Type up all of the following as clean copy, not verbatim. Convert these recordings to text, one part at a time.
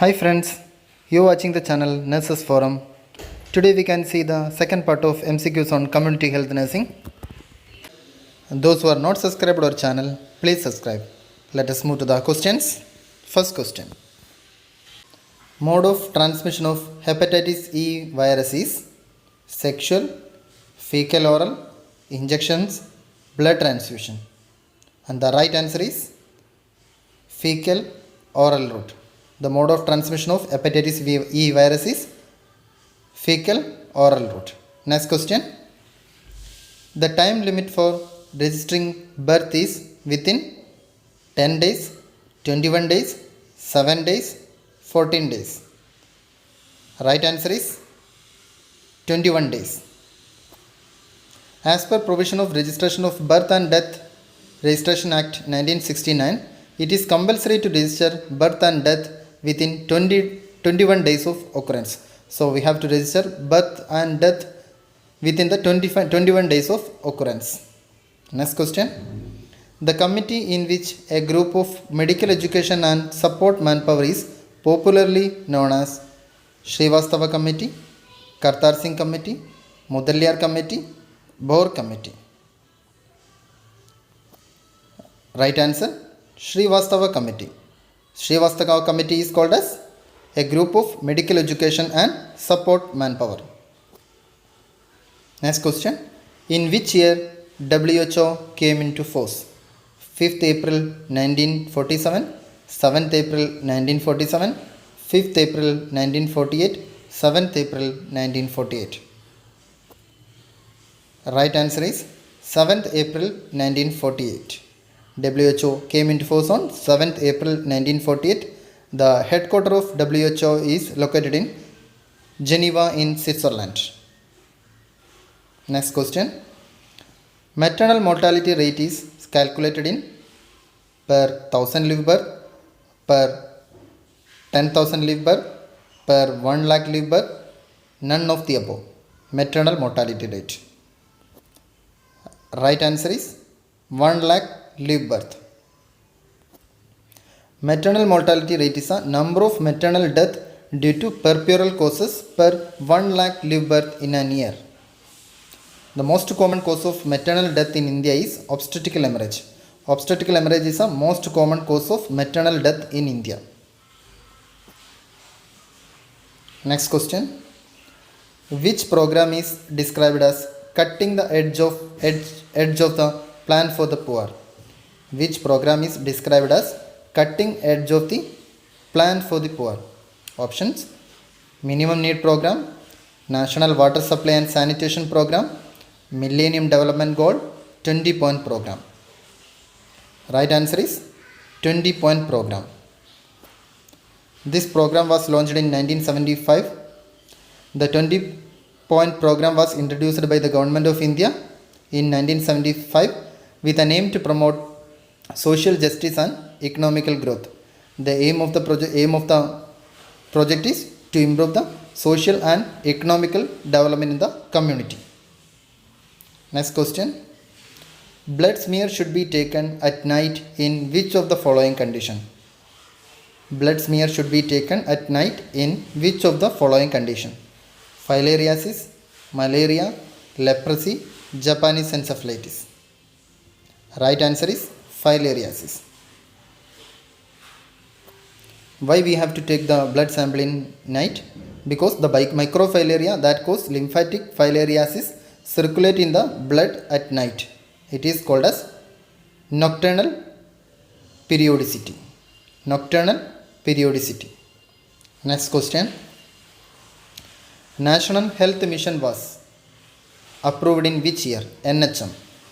Hi friends, you're watching the channel Nurses Forum. Today we can see the second part of MCQs on community health nursing. Those who are not subscribed to our channel, please subscribe. Let us move to the questions. First question. Mode of transmission of hepatitis E virus is sexual, fecal oral, injections, blood transfusion. And the right answer is fecal oral route. The mode of transmission of hepatitis E virus is fecal oral route. Next question. The time limit for registering birth is within 10 days, 21 days, 7 days, 14 days. Right answer is 21 days. As per provision of Registration of Birth and Death Registration Act 1969, it is compulsory to register birth and death within 21 days of occurrence. So we have to register birth and death within the 21 days of occurrence. Next question. The committee in which a group of medical education and support manpower is popularly known as Srivastava Committee, Kartar Singh Committee, Mudaliar Committee, Bohr Committee. Right answer, Srivastava Committee. Srivastava Committee is called as a group of medical education and support manpower. Next question. In which year WHO came into force? 5th April 1947, 7th April 1947, 5th April 1948, 7th April 1948. Right answer is 7th April 1948. WHO came into force on 7th April 1948. The headquarters of WHO is located in Geneva in Switzerland. Next question. Maternal mortality rate is calculated in per 1000 live birth, per 10,000 live birth, per 1 lakh live birth, none of the above. Maternal mortality rate. Right answer is 1 lakh live birth. Maternal mortality rate is a number of maternal death due to puerperal causes per 1 lakh live birth in an year. The most common cause of maternal death in India is obstetrical hemorrhage. Obstetrical hemorrhage is the most common cause of maternal death in India. Next question. Which program is described as cutting the edge of the plan for the poor? Which program is described as cutting edge of the plan for the poor? Options: Minimum Need Program, National Water Supply and Sanitation Program, Millennium Development Goal, 20-point program. Right answer is 20-point program. This program was launched in 1975. The 20-point program was introduced by the Government of India in 1975 with an aim to promote social justice and economical growth. The aim of the project is to improve the social and economical development in the community. Next question. Blood smear should be taken at night in which of the following condition? Blood smear should be taken at night in which of the following condition? Filariasis, malaria, leprosy, Japanese encephalitis. Right answer is filariasis. Why we have to take the blood sample in night? Because the microfilaria that cause lymphatic filariasis circulate in the blood at night. It is called as nocturnal periodicity. Nocturnal periodicity. Next question. National Health Mission was approved in which year? NHM.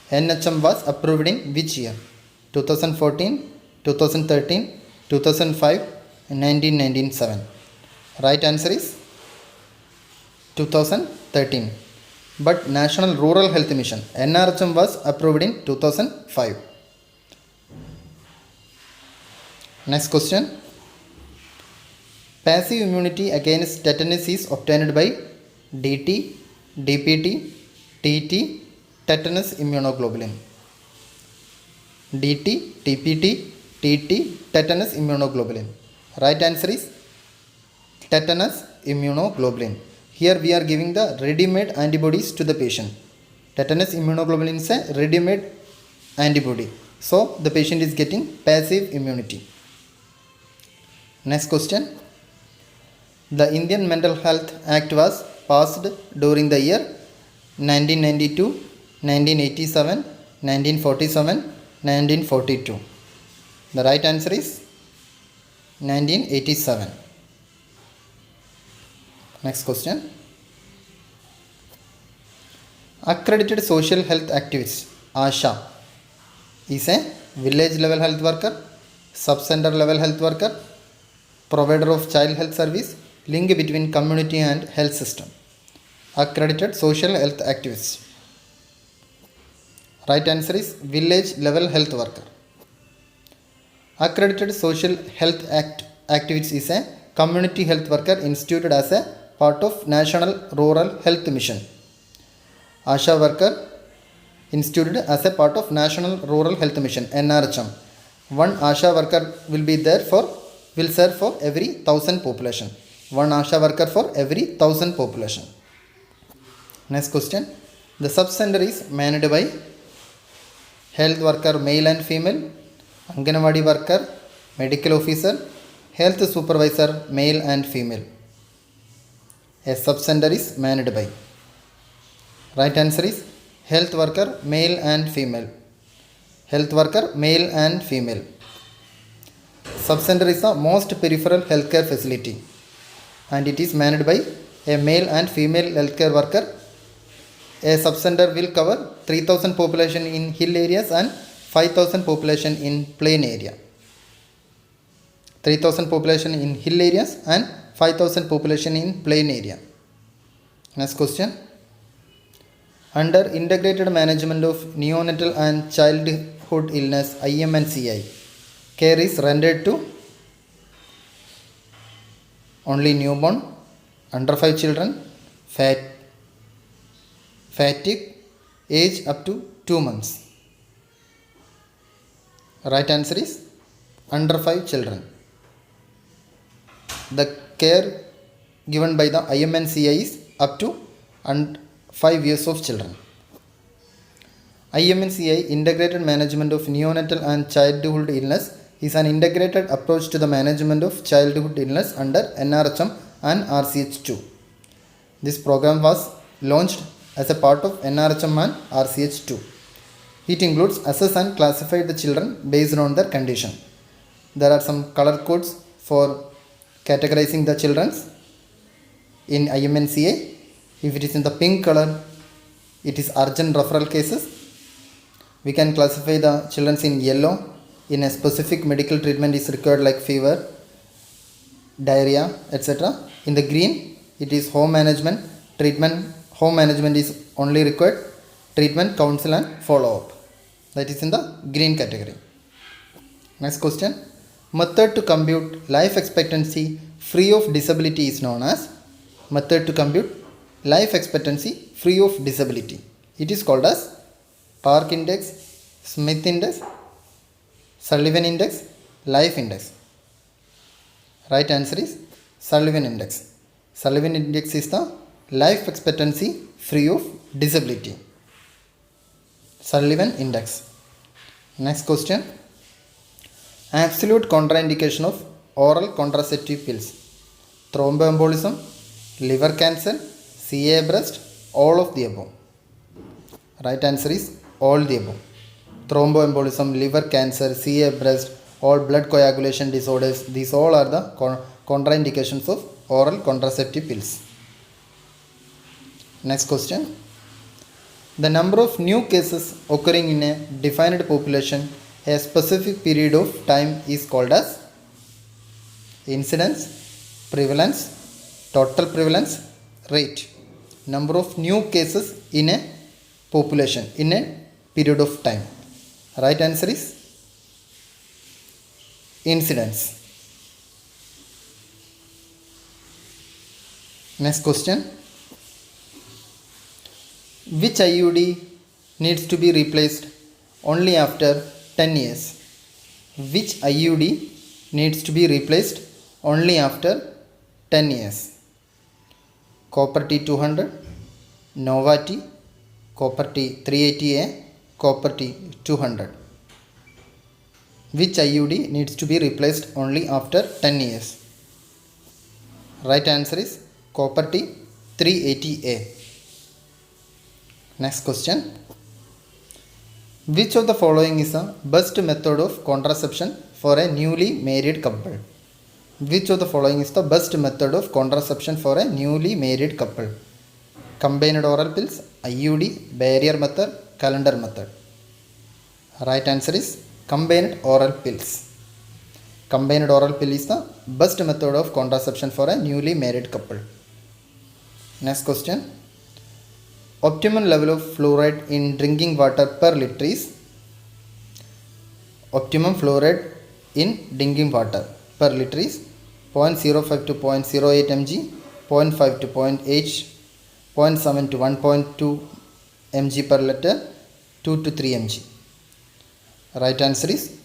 NHM was approved in which year? 2014, 2013, 2005, 1997. Right answer is 2013. But National Rural Health Mission NRHM was approved in 2005. Next question. Passive immunity against tetanus is obtained by DT, DPT, TT, tetanus immunoglobulin. DT, TPT, TT, tetanus immunoglobulin. Right answer is tetanus immunoglobulin. Here we are giving the ready-made antibodies to the patient. Tetanus immunoglobulin is a ready-made antibody. So the patient is getting passive immunity. Next question. The Indian Mental Health Act was passed during the year 1992, 1987, 1947, 1942. The right answer is 1987. Next question. Accredited Social Health Activist (ASHA) is a village level health worker, sub-center level health worker, provider of child health service, link between community and health system. Accredited Social Health Activist. Right answer is village level health worker. Accredited Social Health Activist is a community health worker instituted as a part of National Rural Health Mission. ASHA worker instituted as a part of National Rural Health Mission (NRHM). One ASHA worker will serve for every 1,000 population. One ASHA worker for every 1,000 population. Next question. The sub-center is managed by health worker male and female, Anganwadi worker, medical officer, health supervisor male and female. A sub-center is managed by. Right answer is health worker male and female. Health worker male and female. Sub-center is the most peripheral healthcare facility and it is managed by a male and female healthcare worker. A sub-center will cover 3,000 population in hill areas and 5,000 population in plain area. 3,000 population in hill areas and 5,000 population in plain area. Next question. Under Integrated Management of Neonatal and Childhood Illness (IMNCI), care is rendered to only newborn, under 5 children, fatigue, age up to 2 months. Right answer is under 5 children. The care given by the IMNCI is up to 5 years of children. IMNCI, Integrated Management of Neonatal and Childhood Illness, is an integrated approach to the management of childhood illness under NRHM and RCH2. This program was launched as a part of NRHM and RCH2. It includes assess and classify the children based on their condition. There are some color codes for categorizing the children in IMNCI. If it is in the pink color, it is urgent referral cases. We can classify the children in yellow. In a specific medical treatment is required like fever, diarrhea, etc. In the green, it is home management. Treatment, home management is only required. Treatment, counsel and follow-up. That is in the green category. Next question. Method to compute life expectancy free of disability is known as. Method to compute life expectancy free of disability. It is called as Park Index, Smith Index, Sullivan Index, Life Index. Right answer is Sullivan Index. Sullivan Index is the life expectancy free of disability. Sullivan Index. Next question. Absolute contraindication of oral contraceptive pills. Thromboembolism, liver cancer, CA breast, all of the above. Right answer is all the above. Thromboembolism, liver cancer, CA breast, all blood coagulation disorders, these all are the contraindications of oral contraceptive pills. Next question. The number of new cases occurring in a defined population a specific period of time is called as incidence, prevalence, total prevalence, rate. Number of new cases in a population in a period of time. Right answer is incidence. Next question. Which IUD needs to be replaced only after 10 years? Which IUD needs to be replaced only after 10 years. Copper T 200, Nova T, Copper T 380A, Copper T 200. Which IUD needs to be replaced only after 10 years? Right answer is Copper T 380A. Next question. Which of the following is the best method of contraception for a newly married couple? Which of the following is the best method of contraception for a newly married couple? Combined oral pills, IUD, barrier method, calendar method. Right answer is combined oral pills. Combined oral pill is the best method of contraception for a newly married couple. Next question. Optimum level of fluoride in drinking water per liter is? Optimum fluoride in drinking water per liter is 0.05 to 0.08 mg, 0.5 to 0.8, 0.7 to 1.2 mg per liter, 2 to 3 mg. Right answer is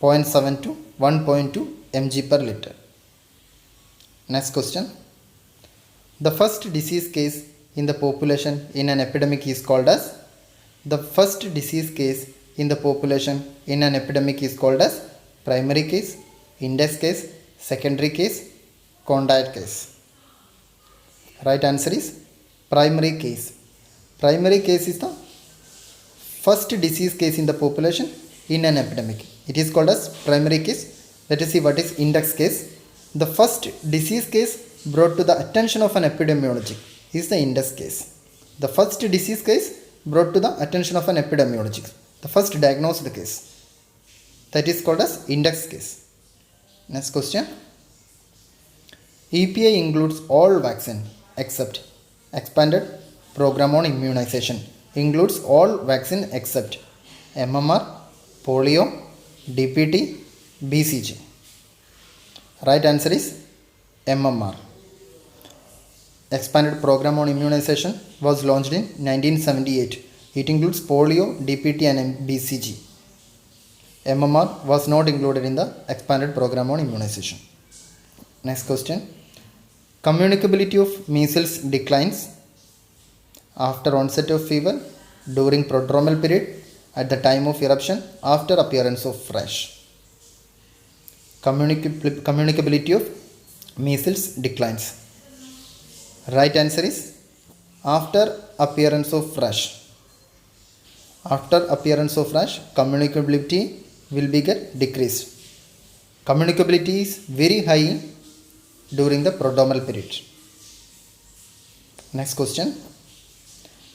0.7 to 1.2 mg per liter. Next question. The first disease case in the population in an epidemic is called as? The first disease case in the population in an epidemic is called as primary case, index case, secondary case, contact case. Right answer is primary case. Primary case is the first disease case in the population in an epidemic. It is called as primary case. Let us see what is index case. The first disease case brought to the attention of an epidemiologist is the index case. The first disease case brought to the attention of an epidemiologist. The first diagnosed case. That is called as index case. Next question. EPI includes all vaccine except expanded program on immunization. Includes all vaccine except MMR, polio, DPT, BCG. Right answer is MMR. Expanded program on immunization was launched in 1978. It includes polio, DPT and BCG. MMR was not included in the expanded program on immunization. Next question. Communicability of measles declines after onset of fever, during prodromal period, at the time of eruption, after appearance of rash. Communicability of measles declines. Right answer is after appearance of rash. After appearance of rash, communicability will be get decreased. Communicability is very high during the prodromal period. Next question.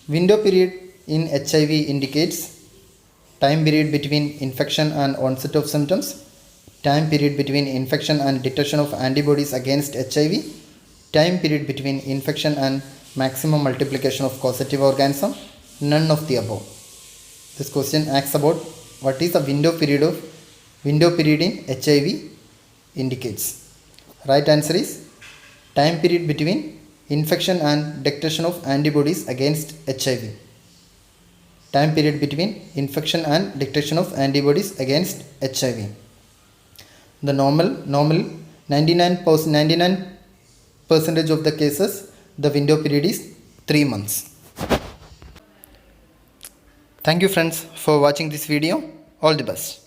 Window period in HIV indicates time period between infection and onset of symptoms, time period between infection and detection of antibodies against HIV, time period between infection and maximum multiplication of causative organism, none of the above. This question asks about what is the window period in HIV indicates. Right answer is time period between infection and detection of antibodies against HIV. Time period between infection and detection of antibodies against HIV. The normal 99% of the cases, the window period is 3 months. Thank you friends for watching this video. All the best.